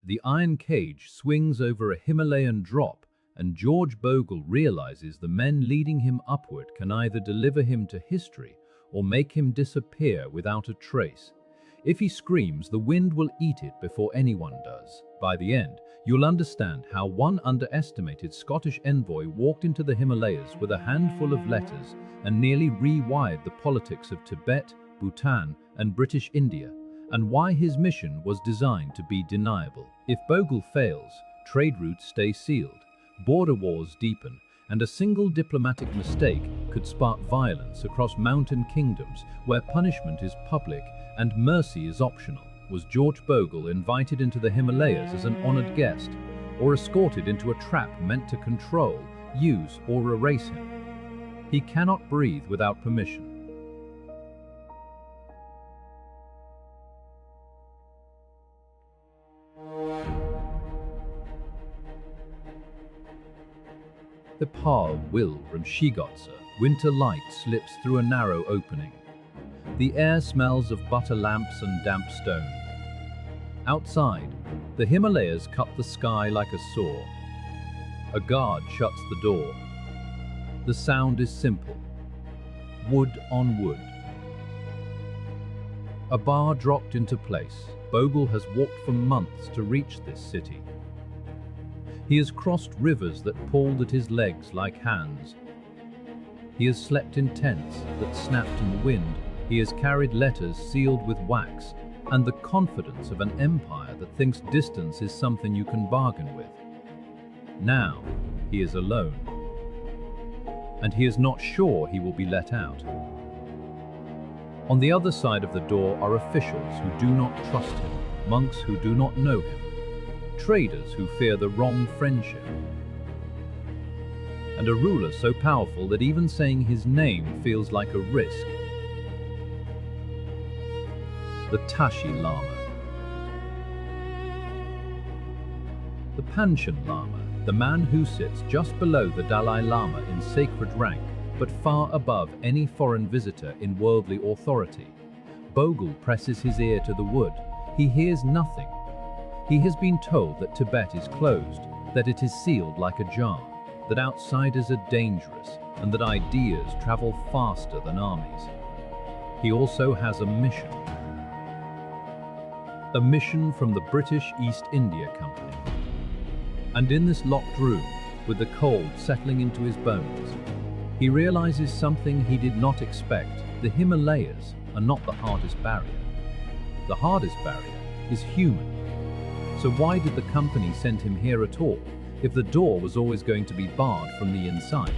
The iron cage swings over a Himalayan drop, and George Bogle realizes the men leading him upward can either deliver him to history or make him disappear without a trace. If he screams, the wind will eat it before anyone does. By the end, you'll understand how one underestimated Scottish envoy walked into the Himalayas with a handful of letters and nearly rewired the politics of Tibet, Bhutan, and British India, and why his mission was designed to be deniable. If Bogle fails, trade routes stay sealed, border wars deepen, and a single diplomatic mistake could spark violence across mountain kingdoms where punishment is public and mercy is optional. Was George Bogle invited into the Himalayas as an honored guest, or escorted into a trap meant to control, use, or erase him? He cannot breathe without permission. The Par will from Shigatse, winter light slips through a narrow opening. The air smells of butter lamps and damp stone. Outside, the Himalayas cut the sky like a saw. A guard shuts the door. The sound is simple. Wood on wood. A bar dropped into place. Bogle has walked for months to reach this city. He has crossed rivers that pulled at his legs like hands. He has slept in tents that snapped in the wind. He has carried letters sealed with wax and the confidence of an empire that thinks distance is something you can bargain with. Now, he is alone. And he is not sure he will be let out. On the other side of the door are officials who do not trust him, monks who do not know him, traders who fear the wrong friendship, and a ruler so powerful that even saying his name feels like a risk. The Tashilhunpo Lama. The Panchen Lama, the man who sits just below the Dalai Lama in sacred rank, but far above any foreign visitor in worldly authority. Bogle presses his ear to the wood. He hears nothing. He has been told that Tibet is closed, that it is sealed like a jar, that outsiders are dangerous, and that ideas travel faster than armies. He also has a mission. A mission from the British East India Company. And in this locked room, with the cold settling into his bones, he realizes something he did not expect. The Himalayas are not the hardest barrier. The hardest barrier is human. So why did the company send him here at all, if the door was always going to be barred from the inside?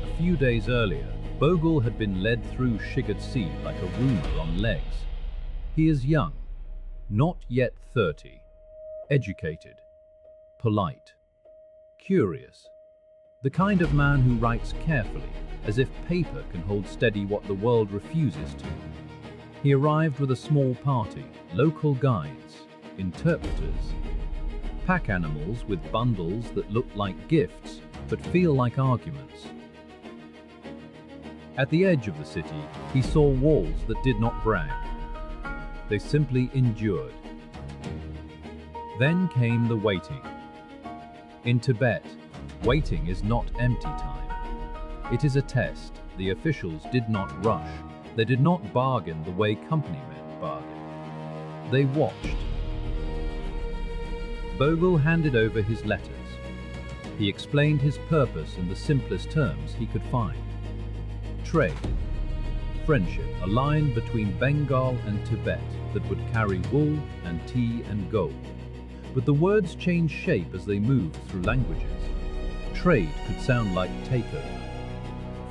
A few days earlier, Bogle had been led through Shigatse like a rumor on legs. He is young, not yet 30, educated, polite, curious, the kind of man who writes carefully, as if paper can hold steady what the world refuses to. He arrived with a small party, local guides, interpreters, pack animals with bundles that look like gifts but feel like arguments. At the edge of the city, he saw walls that did not brag. They simply endured. Then came the waiting. In Tibet, waiting is not empty time. It is a test. The officials did not rush. They did not bargain the way company men bargain. They watched. Bogle handed over his letters. He explained his purpose in the simplest terms he could find. Trade, friendship, a line between Bengal and Tibet that would carry wool and tea and gold. But the words changed shape as they moved through languages. Trade could sound like takeover.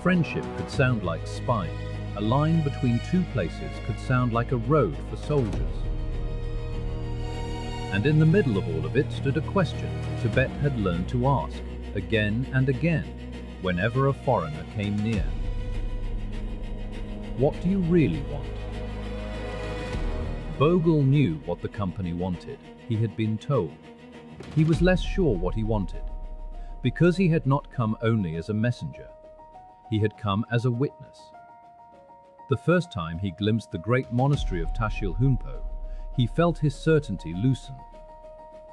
Friendship could sound like spying. A line between two places could sound like a road for soldiers. And in the middle of all of it stood a question Tibet had learned to ask, again and again, whenever a foreigner came near. What do you really want? Bogle knew what the company wanted. He had been told. He was less sure what he wanted, because he had not come only as a messenger. He had come as a witness. The first time he glimpsed the great monastery of Tashilhunpo, he felt his certainty loosen.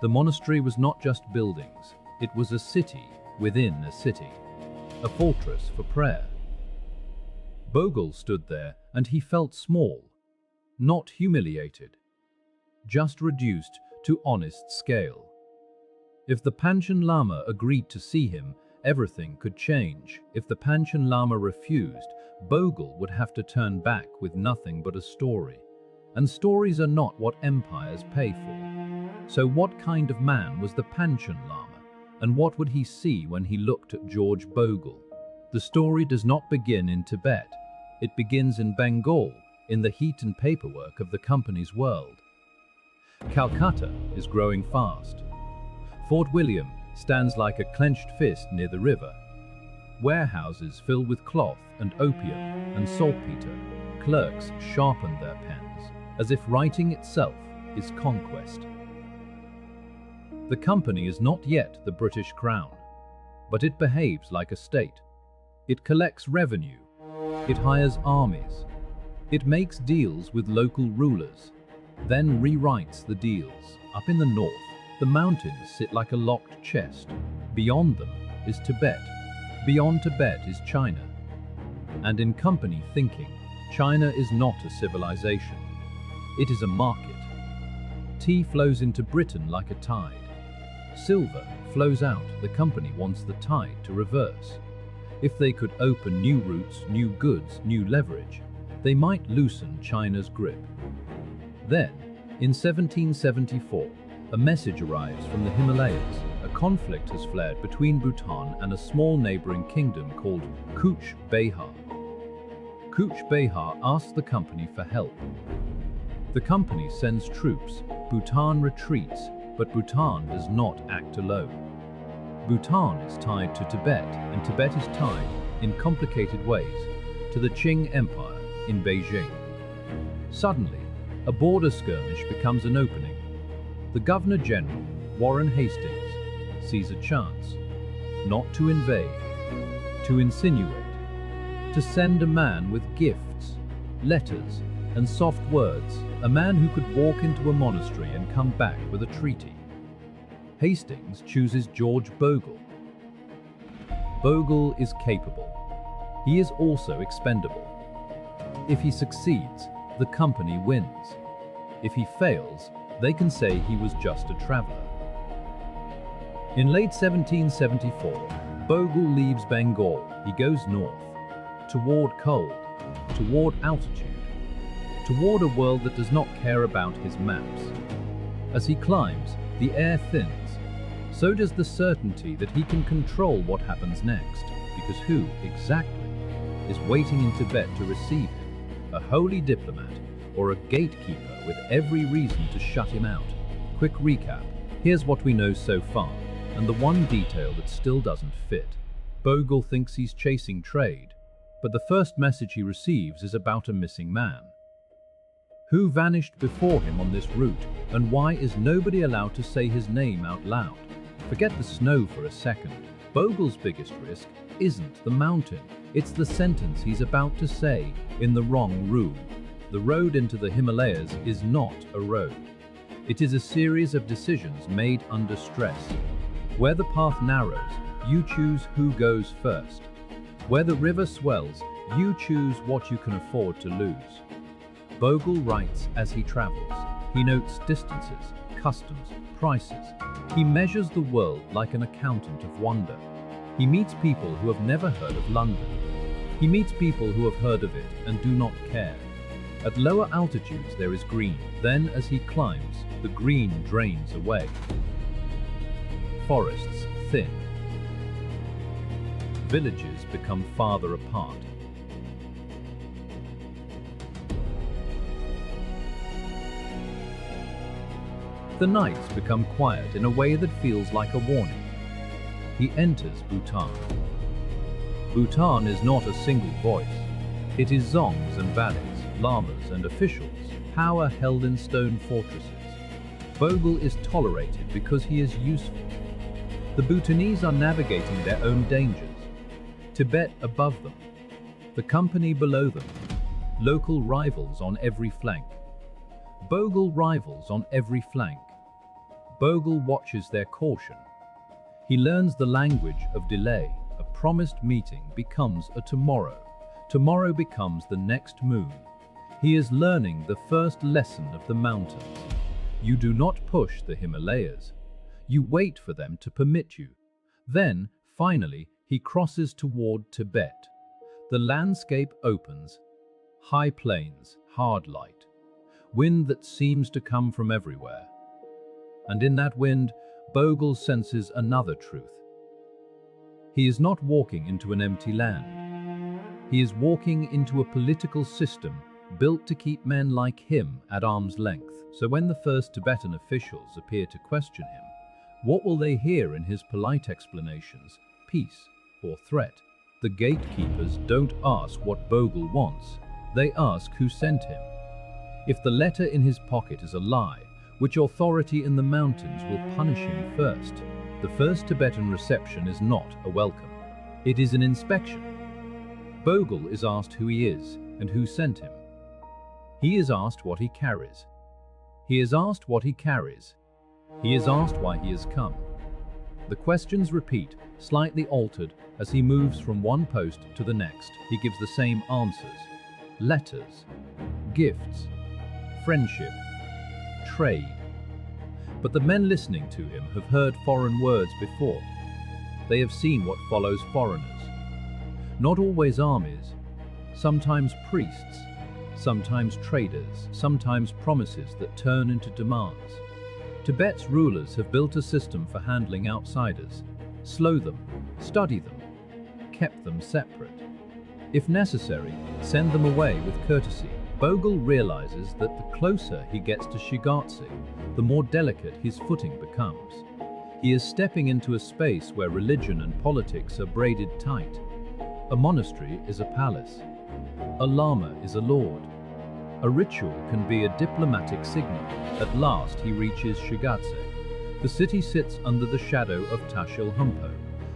The monastery was not just buildings, it was a city within a city, a fortress for prayer. Bogle stood there and he felt small, not humiliated, just reduced to honest scale. If the Panchen Lama agreed to see him, everything could change. If the Panchen Lama refused, Bogle would have to turn back with nothing but a story. And stories are not what empires pay for. So what kind of man was the Panchen Lama? And what would he see when he looked at George Bogle? The story does not begin in Tibet. It begins in Bengal, in the heat and paperwork of the company's world. Calcutta is growing fast. Fort William stands like a clenched fist near the river. Warehouses fill with cloth and opium and saltpeter. Clerks sharpen their pens, as if writing itself is conquest. The company is not yet the British Crown, but it behaves like a state. It collects revenue. It hires armies. It makes deals with local rulers, then rewrites the deals. Up in the north, the mountains sit like a locked chest. Beyond them is Tibet. Beyond Tibet is China. And in company thinking, China is not a civilization. It is a market. Tea flows into Britain like a tide. Silver flows out. The company wants the tide to reverse. If they could open new routes, new goods, new leverage, they might loosen China's grip. Then, in 1774, a message arrives from the Himalayas. A conflict has flared between Bhutan and a small neighboring kingdom called Cooch Behar. Cooch Behar asks the company for help. The company sends troops. Bhutan retreats, but Bhutan does not act alone. Bhutan is tied to Tibet, and Tibet is tied, in complicated ways, to the Qing Empire in Beijing. Suddenly, a border skirmish becomes an opening. The Governor-General, Warren Hastings, sees a chance, not to invade, to insinuate, to send a man with gifts, letters, and soft words, a man who could walk into a monastery and come back with a treaty. Hastings chooses George Bogle. Bogle is capable. He is also expendable. If he succeeds, the company wins. If he fails, they can say he was just a traveler. In late 1774, Bogle leaves Bengal. He goes north, toward cold, toward altitude, toward a world that does not care about his maps. As he climbs, the air thins. So does the certainty that he can control what happens next, because who, exactly, is waiting in Tibet to receive him? A holy diplomat or a gatekeeper with every reason to shut him out? Quick recap. Here's what we know so far, and the one detail that still doesn't fit. Bogle thinks he's chasing trade, but the first message he receives is about a missing man. Who vanished before him on this route, and why is nobody allowed to say his name out loud? Forget the snow for a second. Bogle's biggest risk isn't the mountain, it's the sentence he's about to say in the wrong room. The road into the Himalayas is not a road. It is a series of decisions made under stress. Where the path narrows, you choose who goes first. Where the river swells, you choose what you can afford to lose. Bogle writes as he travels. He notes distances, customs, prices. He measures the world like an accountant of wonder. He meets people who have never heard of London. He meets people who have heard of it and do not care. At lower altitudes there is green. Then as he climbs, the green drains away. Forests thin. Villages become farther apart. The nights become quiet in a way that feels like a warning. He enters Bhutan. Bhutan is not a single voice. It is zongs and valleys, lamas and officials, power held in stone fortresses. Bogle is tolerated because he is useful. The Bhutanese are navigating their own dangers. Tibet above them, the company below them, local rivals on every flank. Bogle rivals on every flank. Bogle watches their caution. He learns the language of delay. A promised meeting becomes a tomorrow. Tomorrow becomes the next moon. He is learning the first lesson of the mountains. You do not push the Himalayas. You wait for them to permit you. Then, finally, he crosses toward Tibet. The landscape opens. High plains, hard light. Wind that seems to come from everywhere. And in that wind, Bogle senses another truth. He is not walking into an empty land. He is walking into a political system built to keep men like him at arm's length. So when the first Tibetan officials appear to question him, what will they hear in his polite explanations, peace or threat? The gatekeepers don't ask what Bogle wants, they ask who sent him. If the letter in his pocket is a lie, which authority in the mountains will punish him first? The first Tibetan reception is not a welcome. It is an inspection. Bogle is asked who he is and who sent him. He is asked what he carries. He is asked what he carries. He is asked why he has come. The questions repeat, slightly altered, as he moves from one post to the next. He gives the same answers. Letters, gifts, friendship, trade. But the men listening to him have heard foreign words before. They have seen what follows foreigners. Not always armies, sometimes priests, sometimes traders, sometimes promises that turn into demands. Tibet's rulers have built a system for handling outsiders, slow them, study them, kept them separate. If necessary, send them away with courtesy. Bogle realizes that the closer he gets to Shigatse, the more delicate his footing becomes. He is stepping into a space where religion and politics are braided tight. A monastery is a palace. A lama is a lord. A ritual can be a diplomatic signal. At last he reaches Shigatse. The city sits under the shadow of Tashilhunpo,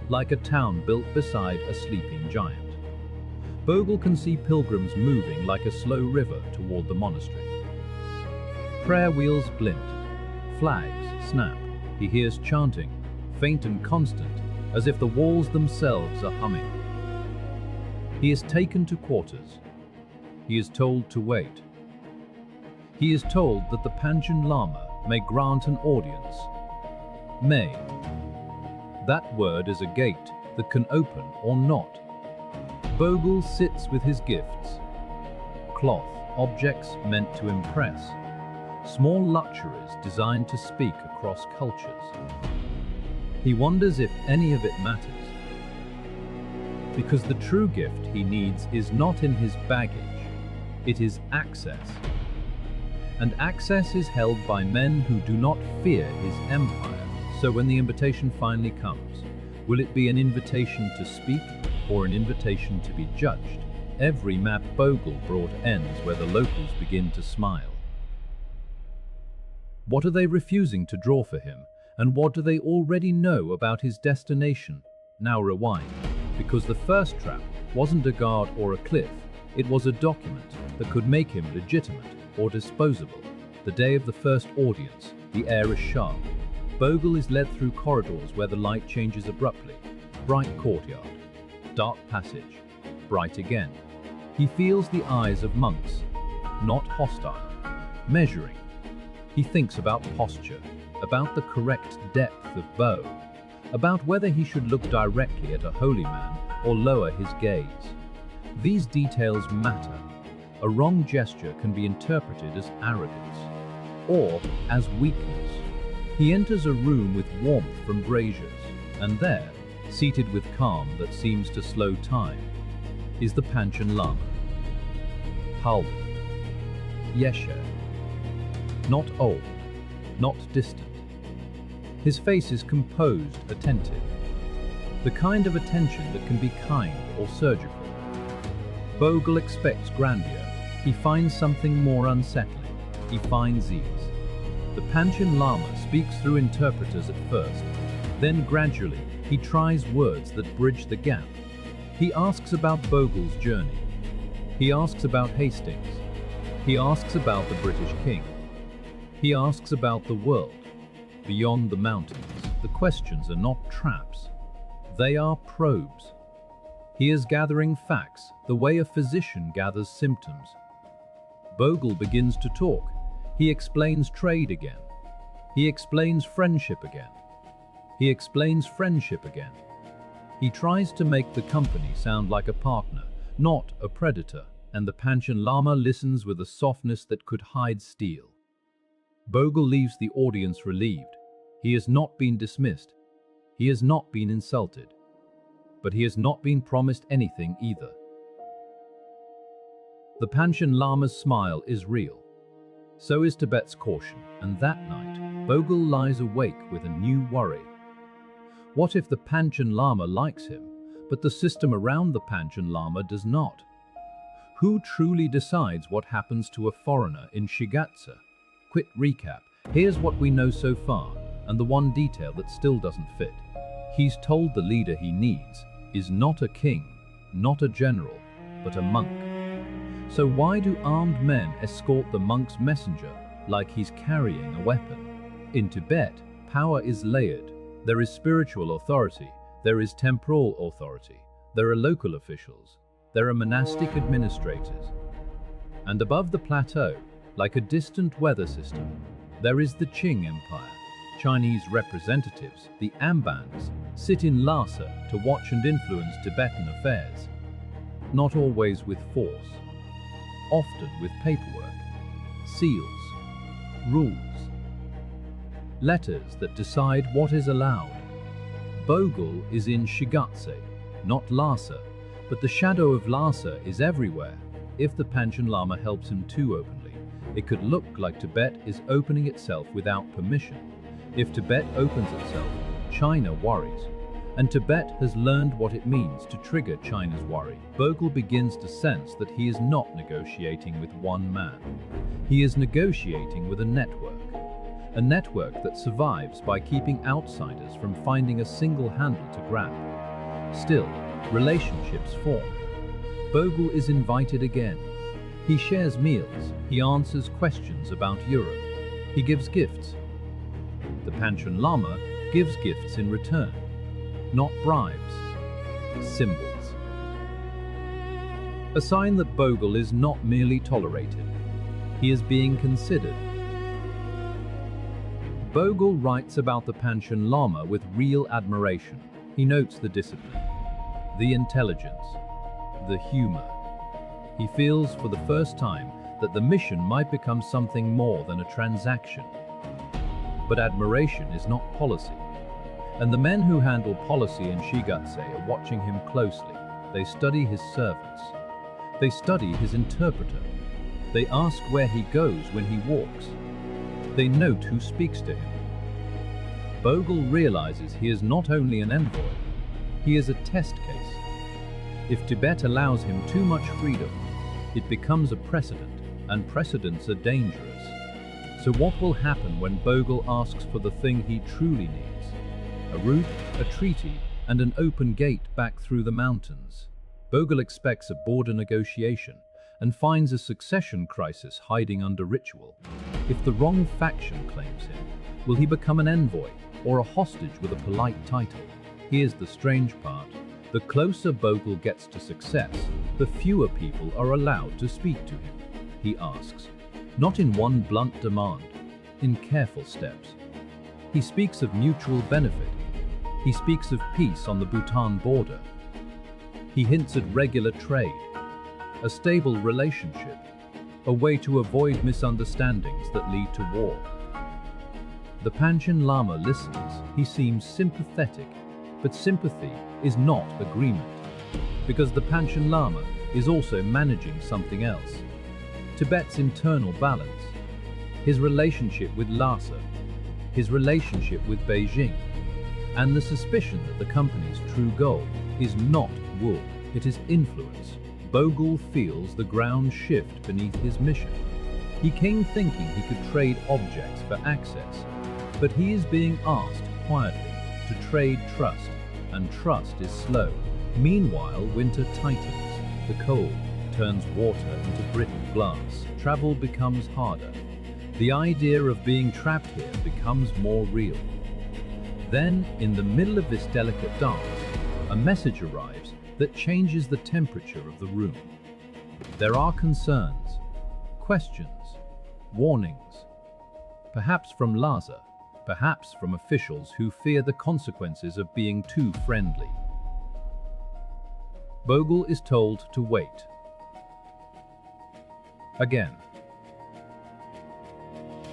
like a town built beside a sleeping giant. Bogle can see pilgrims moving like a slow river toward the monastery. Prayer wheels glint, flags snap. He hears chanting, faint and constant, as if the walls themselves are humming. He is taken to quarters. He is told to wait. He is told that the Panchen Lama may grant an audience. May. That word is a gate that can open or not. Bogle sits with his gifts. Cloth, objects meant to impress. Small luxuries designed to speak across cultures. He wonders if any of it matters. Because the true gift he needs is not in his baggage, it is access. And access is held by men who do not fear his empire. So when the invitation finally comes, will it be an invitation to speak or an invitation to be judged? Every map Bogle brought ends where the locals begin to smile. What are they refusing to draw for him, and what do they already know about his destination? Now rewind, because the first trap wasn't a guard or a cliff, it was a document that could make him legitimate or disposable. The day of the first audience, the air is sharp. Bogle is led through corridors where the light changes abruptly. Bright courtyard, dark passage, bright again. He feels the eyes of monks, not hostile, measuring. He thinks about posture, about the correct depth of bow, about whether he should look directly at a holy man or lower his gaze. These details matter. A wrong gesture can be interpreted as arrogance or as weakness. He enters a room with warmth from braziers, and there, seated with calm that seems to slow time, is the Panchen Lama. Halden. Yeshe. Not old, not distant. His face is composed, attentive. The kind of attention that can be kind or surgical. Bogle expects grandeur. He finds something more unsettling. He finds ease. The Panchen Lama speaks through interpreters at first. Then gradually, he tries words that bridge the gap. He asks about Bogle's journey. He asks about Hastings. He asks about the British king. He asks about the world. beyond the mountains, the questions are not traps. They are probes. He is gathering facts the way a physician gathers symptoms. Bogle begins to talk. He explains trade again. He explains friendship again. He explains friendship again. He tries to make the company sound like a partner, not a predator, and the Panchen Lama listens with a softness that could hide steel. Bogle leaves the audience relieved. He has not been dismissed. He has not been insulted. But he has not been promised anything either. The Panchen Lama's smile is real. So is Tibet's caution, and that night, Bogle lies awake with a new worry. What if the Panchen Lama likes him, but the system around the Panchen Lama does not? Who truly decides what happens to a foreigner in Shigatse? Quick recap. Here's what we know so far, and the one detail that still doesn't fit. He's told the leader he needs is not a king, not a general, but a monk. So why do armed men escort the monk's messenger like he's carrying a weapon? In Tibet, power is layered. There is spiritual authority, there is temporal authority, there are local officials, there are monastic administrators. And above the plateau, like a distant weather system, there is the Qing Empire. Chinese representatives, the Ambans, sit in Lhasa to watch and influence Tibetan affairs. Not always with force, often with paperwork, seals, rules, letters that decide what is allowed. Bogle is in Shigatse, not Lhasa, but the shadow of Lhasa is everywhere. If the Panchen Lama helps him too openly, it could look like Tibet is opening itself without permission. If Tibet opens itself, China worries. And Tibet has learned what it means to trigger China's worry. Bogle begins to sense that he is not negotiating with one man. He is negotiating with a network that survives by keeping outsiders from finding a single handle to grab. Still, relationships form. Bogle is invited again. He shares meals, he answers questions about Europe, he gives gifts. The Panchen Lama gives gifts in return. Not bribes, symbols. A sign that Bogle is not merely tolerated. He is being considered. Bogle writes about the Panchen Lama with real admiration. He notes the discipline, the intelligence, the humor. He feels for the first time that the mission might become something more than a transaction. But admiration is not policy. And the men who handle policy in Shigatse are watching him closely. They study his servants. They study his interpreter. They ask where he goes when he walks. They note who speaks to him. Bogle realizes he is not only an envoy, he is a test case. If Tibet allows him too much freedom, it becomes a precedent, and precedents are dangerous. So what will happen when Bogle asks for the thing he truly needs? A route, a treaty, and an open gate back through the mountains. Bogle expects a border negotiation and finds a succession crisis hiding under ritual. If the wrong faction claims him, will he become an envoy or a hostage with a polite title? Here's the strange part. The closer Bogle gets to success, the fewer people are allowed to speak to him. He asks, not in one blunt demand, in careful steps. He speaks of mutual benefit. He speaks of peace on the Bhutan border. He hints at regular trade, a stable relationship, a way to avoid misunderstandings that lead to war. The Panchen Lama listens. He seems sympathetic, but sympathy is not agreement, because the Panchen Lama is also managing something else. Tibet's internal balance, his relationship with Lhasa, his relationship with Beijing, and the suspicion that the company's true goal is not wool, it is influence. Bogle feels the ground shift beneath his mission. He came thinking he could trade objects for access, but he is being asked quietly to trade trust, and trust is slow. Meanwhile, winter tightens. The cold turns water into brittle glass. Travel becomes harder. The idea of being trapped here becomes more real. Then, in the middle of this delicate dance, a message arrives that changes the temperature of the room. There are concerns, questions, warnings, perhaps from Lhasa, perhaps from officials who fear the consequences of being too friendly. Bogle is told to wait. Again.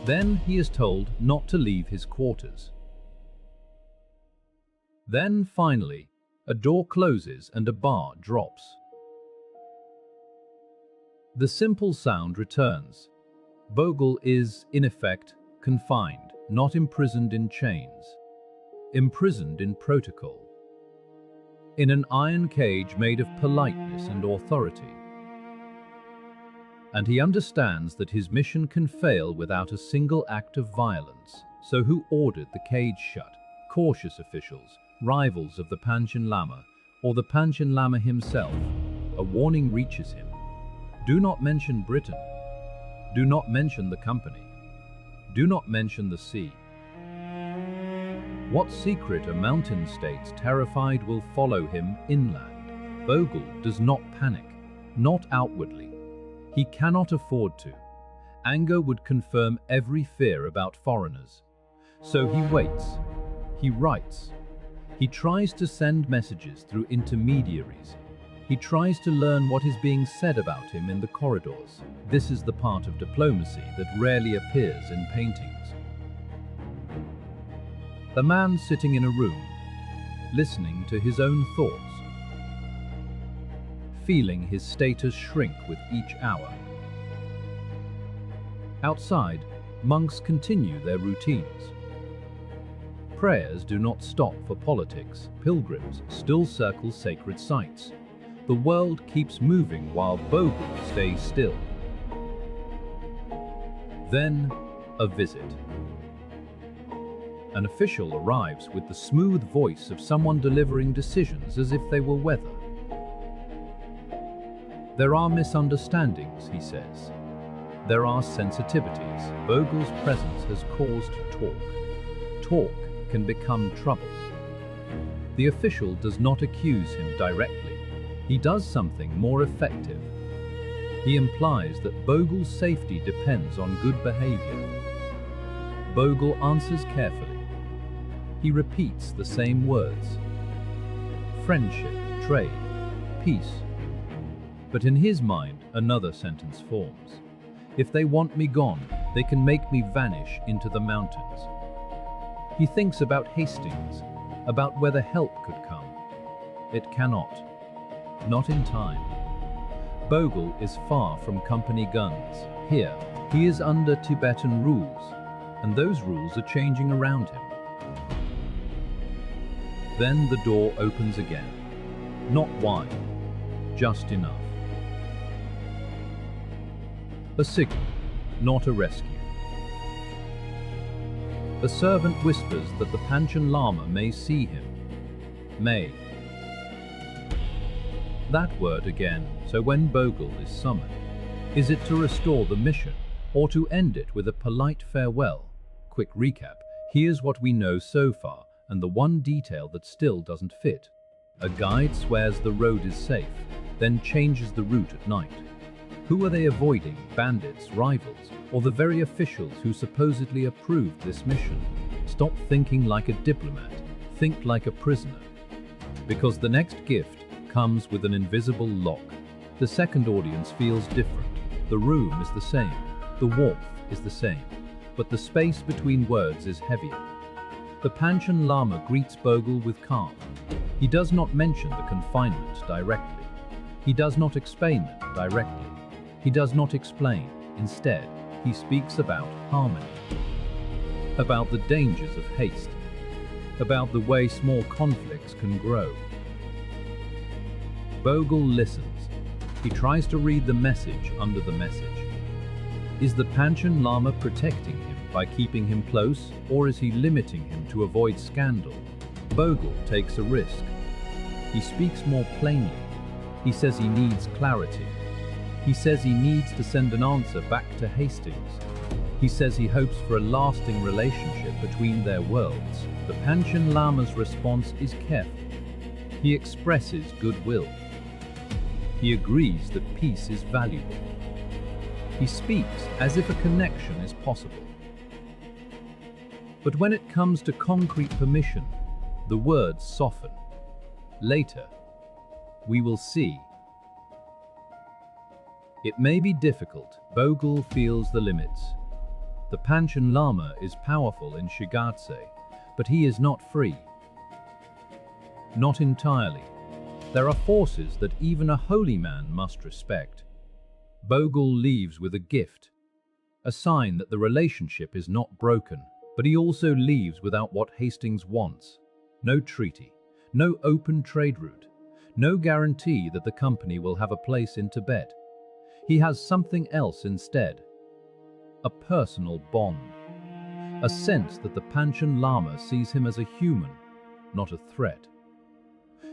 Then he is told not to leave his quarters. Then, finally, a door closes and a bar drops. The simple sound returns. Bogle is, in effect, confined, not imprisoned in chains. Imprisoned in protocol. In an iron cage made of politeness and authority. And he understands that his mission can fail without a single act of violence. So who ordered the cage shut? Cautious officials, rivals of the Panchen Lama, or the Panchen Lama himself? A warning reaches him. Do not mention Britain. Do not mention the company. Do not mention the sea. What secret a mountain states terrified will follow him inland? Bogle does not panic, not outwardly. He cannot afford to. Anger would confirm every fear about foreigners. So he waits. He writes. He tries to send messages through intermediaries. He tries to learn what is being said about him in the corridors. This is the part of diplomacy that rarely appears in paintings. The man sitting in a room, listening to his own thoughts, feeling his status shrink with each hour. Outside, monks continue their routines. Prayers do not stop for politics. Pilgrims still circle sacred sites. The world keeps moving while Bogle stays still. Then, a visit. An official arrives with the smooth voice of someone delivering decisions as if they were weather. There are misunderstandings, he says. There are sensitivities. Bogle's presence has caused talk. Talk can become trouble. The official does not accuse him directly. He does something more effective. He implies that Bogle's safety depends on good behavior. Bogle answers carefully. He repeats the same words. Friendship, trade, peace. But in his mind, another sentence forms. If they want me gone, they can make me vanish into the mountains. He thinks about Hastings, about whether help could come. It cannot. Not in time. Bogle is far from company guns. Here, he is under Tibetan rules, and those rules are changing around him. Then the door opens again. Not wide, just enough. A signal, not a rescue. A servant whispers that the Panchen Lama may see him. May. That word again, so when Bogle is summoned, is it to restore the mission, or to end it with a polite farewell? Quick recap, here's what we know so far, and the one detail that still doesn't fit. A guide swears the road is safe, then changes the route at night. Who are they avoiding? Bandits, rivals, or the very officials who supposedly approved this mission? Stop thinking like a diplomat, think like a prisoner. Because the next gift comes with an invisible lock. The second audience feels different. The room is the same, the warmth is the same, but the space between words is heavier. The Panchen Lama greets Bogle with calm. He does not mention the confinement directly. He does not explain them directly. He does not explain. Instead, he speaks about harmony, about the dangers of haste, about the way small conflicts can grow. Bogle listens. He tries to read the message under the message. Is the Panchen Lama protecting him by keeping him close, or is he limiting him to avoid scandal? Bogle takes a risk. He speaks more plainly. He says he needs clarity. He says he needs to send an answer back to Hastings. He says he hopes for a lasting relationship between their worlds. The Panchen Lama's response is careful. He expresses goodwill. He agrees that peace is valuable. He speaks as if a connection is possible. But when it comes to concrete permission, the words soften. Later, we will see. It may be difficult. Bogle feels the limits. The Panchen Lama is powerful in Shigatse, but he is not free. Not entirely. There are forces that even a holy man must respect. Bogle leaves with a gift, a sign that the relationship is not broken, but he also leaves without what Hastings wants. No treaty, no open trade route, no guarantee that the company will have a place in Tibet. He has something else instead. A personal bond. A sense that the Panchen Lama sees him as a human, not a threat.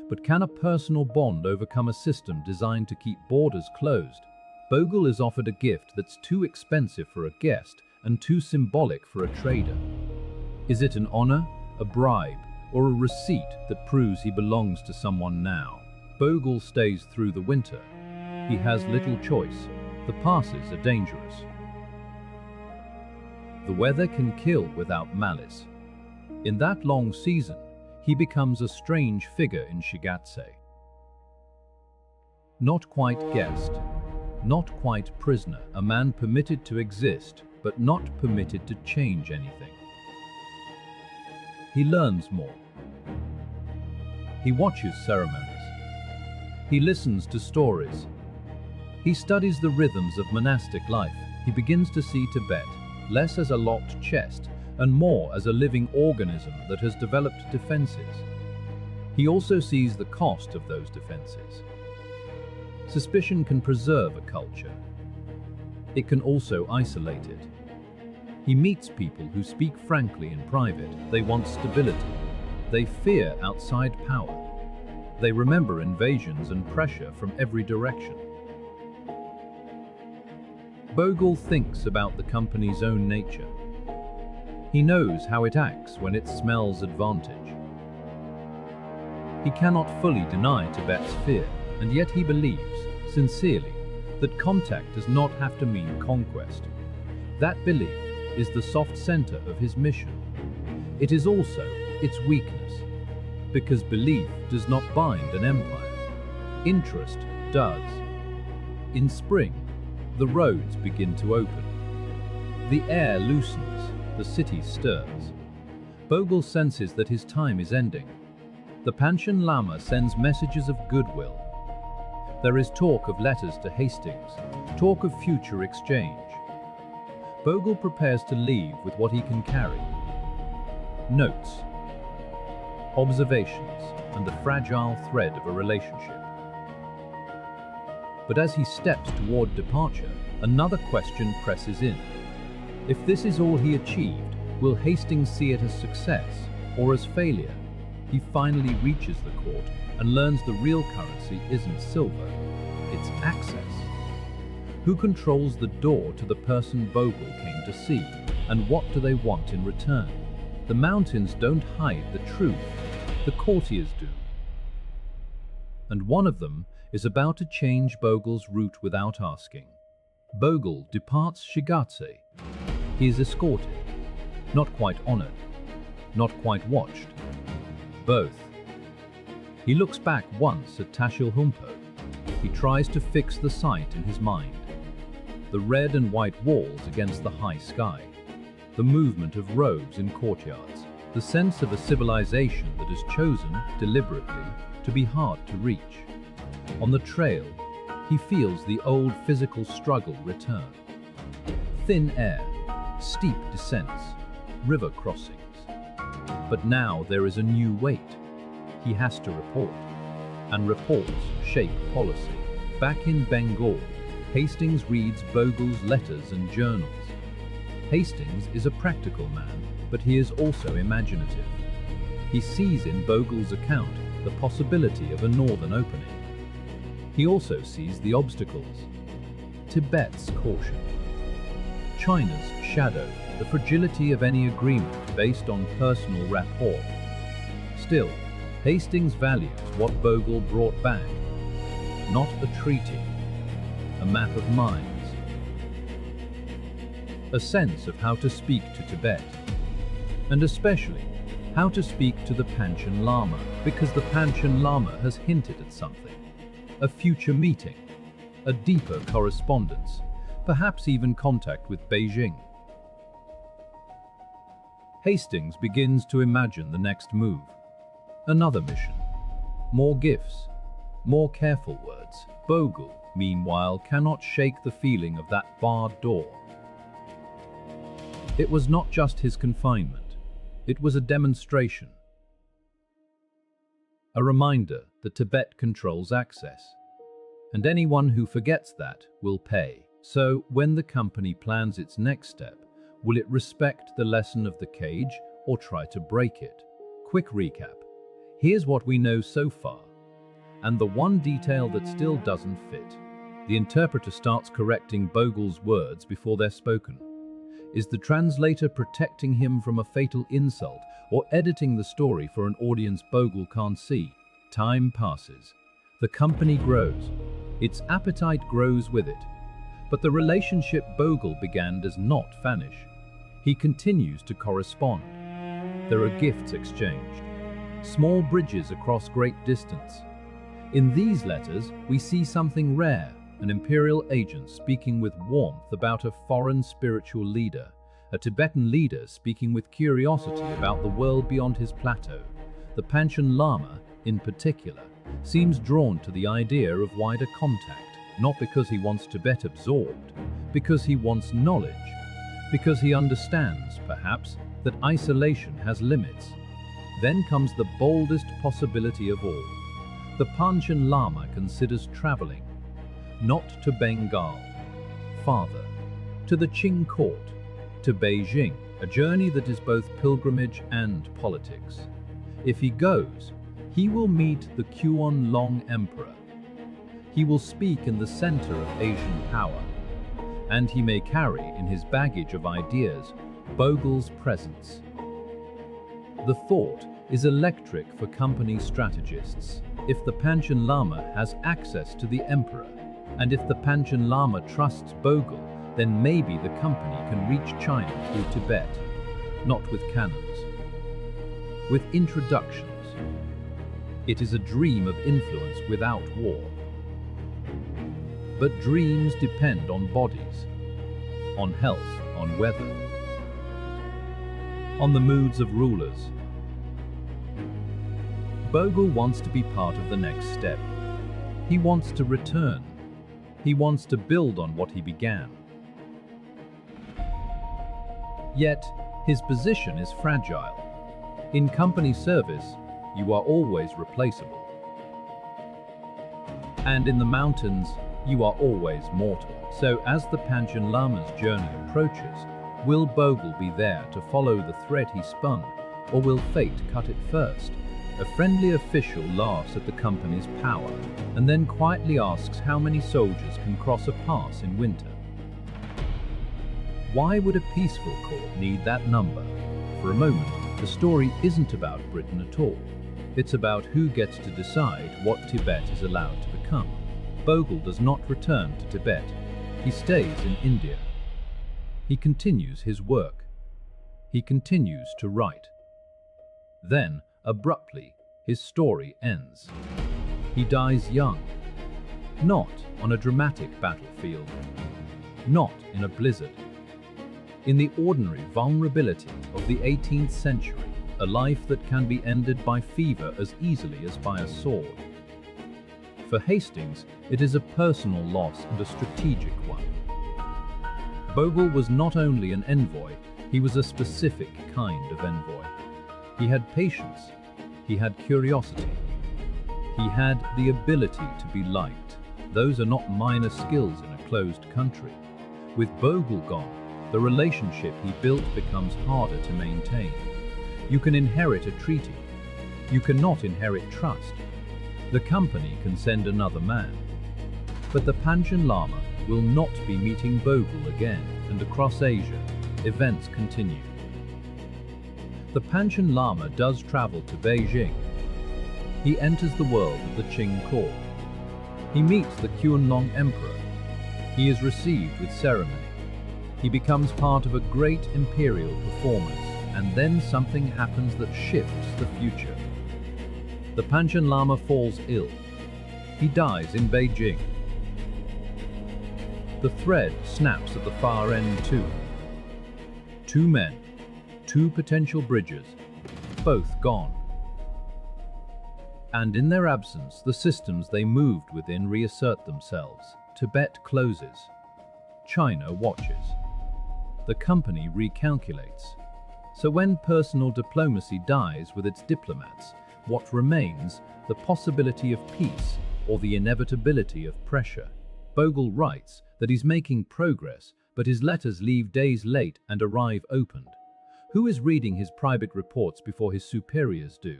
But can a personal bond overcome a system designed to keep borders closed? Bogle is offered a gift that's too expensive for a guest and too symbolic for a trader. Is it an honor, a bribe, or a receipt that proves he belongs to someone now? Bogle stays through the winter. He has little choice. The passes are dangerous. The weather can kill without malice. In that long season, he becomes a strange figure in Shigatse. Not quite guest, not quite prisoner, a man permitted to exist, but not permitted to change anything. He learns more. He watches ceremonies. He listens to stories. He studies the rhythms of monastic life. He begins to see Tibet less as a locked chest and more as a living organism that has developed defenses. He also sees the cost of those defenses. Suspicion can preserve a culture. It can also isolate it. He meets people who speak frankly in private. They want stability. They fear outside power. They remember invasions and pressure from every direction. Bogle thinks about the company's own nature. He knows how it acts when it smells advantage. He cannot fully deny Tibet's fear, and yet he believes, sincerely, that contact does not have to mean conquest. That belief is the soft center of his mission. It is also its weakness, because belief does not bind an empire. Interest does. In spring, the roads begin to open. The air loosens, the city stirs. Bogle senses that his time is ending. The Panchen Lama sends messages of goodwill. There is talk of letters to Hastings, talk of future exchange. Bogle prepares to leave with what he can carry. Notes, observations, and the fragile thread of a relationship. But as he steps toward departure, another question presses in. If this is all he achieved, will Hastings see it as success or as failure? He finally reaches the court and learns the real currency isn't silver, it's access. Who controls the door to the person Bogle came to see, and what do they want in return? The mountains don't hide the truth, the courtiers do. And one of them is about to change Bogle's route without asking. Bogle departs Shigatse. He is escorted, not quite honored, not quite watched. Both. He looks back once at Tashilhunpo. He tries to fix the sight in his mind. The red and white walls against the high sky. The movement of robes in courtyards. The sense of a civilization that has chosen, deliberately, to be hard to reach. On the trail, he feels the old physical struggle return. Thin air, steep descents, river crossings. But now there is a new weight. He has to report. And reports shape policy. Back in Bengal, Hastings reads Bogle's letters and journals. Hastings is a practical man, but he is also imaginative. He sees in Bogle's account the possibility of a northern opening. He also sees the obstacles. Tibet's caution. China's shadow, the fragility of any agreement based on personal rapport. Still, Hastings values what Bogle brought back. Not a treaty, a map of minds. A sense of how to speak to Tibet, and especially how to speak to the Panchen Lama, because the Panchen Lama has hinted at something. A future meeting, a deeper correspondence, perhaps even contact with Beijing. Hastings begins to imagine the next move. Another mission. More gifts, more careful words. Bogle, meanwhile, cannot shake the feeling of that barred door. It was not just his confinement, it was a demonstration. A reminder that Tibet controls access, and anyone who forgets that will pay. So, when the company plans its next step, will it respect the lesson of the cage or try to break it? Quick recap. Here's what we know so far, and the one detail that still doesn't fit. The interpreter starts correcting Bogle's words before they're spoken. Is the translator protecting him from a fatal insult or editing the story for an audience Bogle can't see? Time passes. The company grows. Its appetite grows with it. But the relationship Bogle began does not vanish. He continues to correspond. There are gifts exchanged, small bridges across great distance. In these letters, we see something rare, an imperial agent speaking with warmth about a foreign spiritual leader, a Tibetan leader speaking with curiosity about the world beyond his plateau. The Panchen Lama, in particular, seems drawn to the idea of wider contact, not because he wants Tibet absorbed, because he wants knowledge, because he understands, perhaps, that isolation has limits. Then comes the boldest possibility of all. The Panchen Lama considers traveling, not to Bengal, farther, to the Qing court, to Beijing, a journey that is both pilgrimage and politics. If he goes, he will meet the Qianlong Emperor. He will speak in the center of Asian power, and he may carry in his baggage of ideas Bogle's presence. The thought is electric for company strategists. If the Panchen Lama has access to the emperor, and if the Panchen Lama trusts Bogle, then maybe the company can reach China through Tibet, not with cannons, with introductions. It is a dream of influence without war. But dreams depend on bodies, on health, on weather, on the moods of rulers. Bogle wants to be part of the next step. He wants to return. He wants to build on what he began. Yet, his position is fragile. In company service, you are always replaceable. And in the mountains, you are always mortal. So as the Panchen Lama's journey approaches, will Bogle be there to follow the thread he spun, or will fate cut it first? A friendly official laughs at the company's power, and then quietly asks how many soldiers can cross a pass in winter. Why would a peaceful court need that number? For a moment, the story isn't about Britain at all. It's about who gets to decide what Tibet is allowed to become. Bogle does not return to Tibet. He stays in India. He continues his work. He continues to write. Then, abruptly, his story ends. He dies young. Not on a dramatic battlefield. Not in a blizzard. In the ordinary vulnerability of the 18th century, a life that can be ended by fever as easily as by a sword. For Hastings, it is a personal loss and a strategic one. Bogle was not only an envoy, he was a specific kind of envoy. He had patience, he had curiosity, he had the ability to be liked. Those are not minor skills in a closed country. With Bogle gone, the relationship he built becomes harder to maintain. You can inherit a treaty. You cannot inherit trust. The company can send another man. But the Panchen Lama will not be meeting Bogle again, and across Asia, events continue. The Panchen Lama does travel to Beijing. He enters the world of the Qing court. He meets the Qianlong Emperor. He is received with ceremony. He becomes part of a great imperial performance, and then something happens that shifts the future. The Panchen Lama falls ill. He dies in Beijing. The thread snaps at the far end too. Two men, two potential bridges, both gone. And in their absence, the systems they moved within reassert themselves. Tibet closes. China watches. The company recalculates. So when personal diplomacy dies with its diplomats, what remains? The possibility of peace or the inevitability of pressure. Bogle writes that he's making progress, but his letters leave days late and arrive opened. Who is reading his private reports before his superiors do?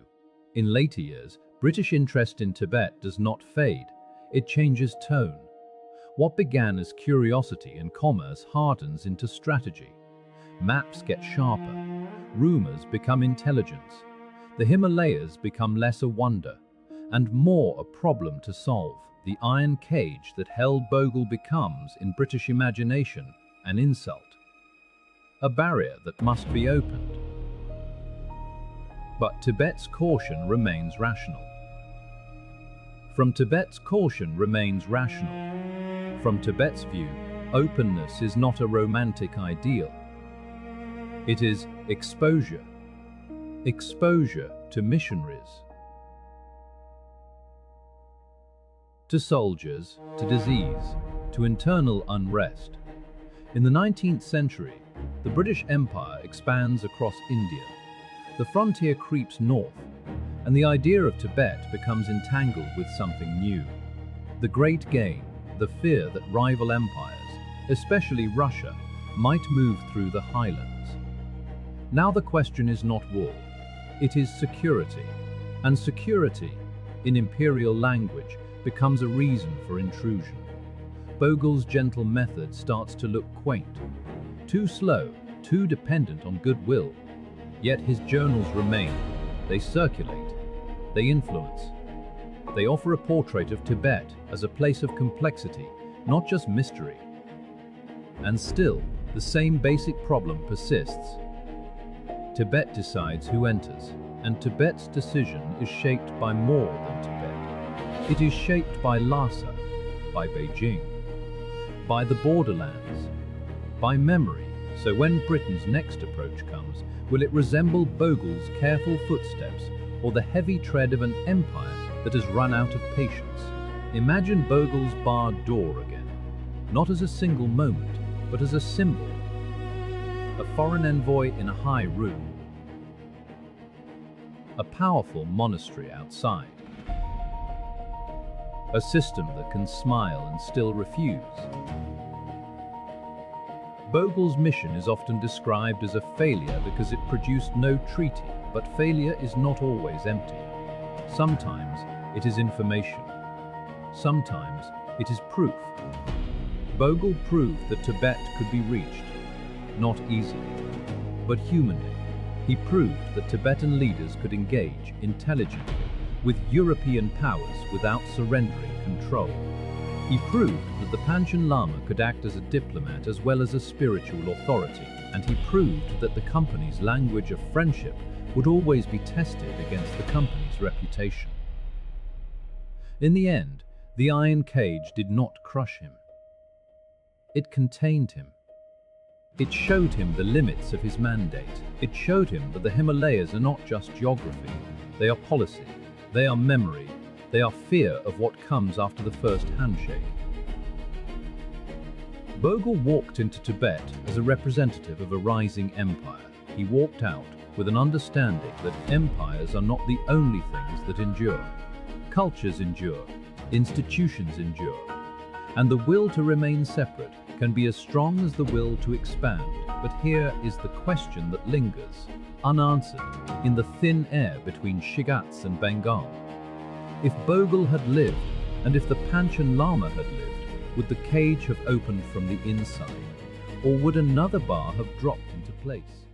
In later years, British interest in Tibet does not fade. It changes tone. What began as curiosity and commerce hardens into strategy. Maps get sharper. Rumors become intelligence. The Himalayas become less a wonder, and more a problem to solve. The iron cage that held Bogle becomes, in British imagination, an insult. A barrier that must be opened. But Tibet's caution remains rational. From Tibet's view, openness is not a romantic ideal. It is exposure. Exposure to missionaries, to soldiers, to disease, to internal unrest. In the 19th century, the British Empire expands across India. The frontier creeps north, and the idea of Tibet becomes entangled with something new. The Great Game, the fear that rival empires, especially Russia, might move through the highlands. Now the question is not war, it is security. And security, in imperial language, becomes a reason for intrusion. Bogle's gentle method starts to look quaint. Too slow, too dependent on goodwill. Yet his journals remain. They circulate. They influence. They offer a portrait of Tibet as a place of complexity, not just mystery. And still, the same basic problem persists. Tibet decides who enters, and Tibet's decision is shaped by more than Tibet. It is shaped by Lhasa, by Beijing, by the borderlands, by memory. So when Britain's next approach comes, will it resemble Bogle's careful footsteps or the heavy tread of an empire that has run out of patience? Imagine Bogle's barred door again, not as a single moment, but as a symbol. A foreign envoy in a high room. A powerful monastery outside. A system that can smile and still refuse. Bogle's mission is often described as a failure because it produced no treaty, but failure is not always empty. Sometimes it is information. Sometimes it is proof. Bogle proved that Tibet could be reached, not easily, but humanly. He proved that Tibetan leaders could engage intelligently with European powers without surrendering control. He proved that the Panchen Lama could act as a diplomat as well as a spiritual authority, and he proved that the company's language of friendship would always be tested against the company's reputation. In the end, the iron cage did not crush him. It contained him. It showed him the limits of his mandate. It showed him that the Himalayas are not just geography, they are policy, they are memory, they are fear of what comes after the first handshake. Bogle walked into Tibet as a representative of a rising empire. He walked out with an understanding that empires are not the only things that endure. Cultures endure, institutions endure, and the will to remain separate can be as strong as the will to expand. But here is the question that lingers, unanswered, in the thin air between Shigatse and Bengal. If Bogle had lived, and if the Panchen Lama had lived, Would the cage have opened from the inside, or would another bar have dropped into place?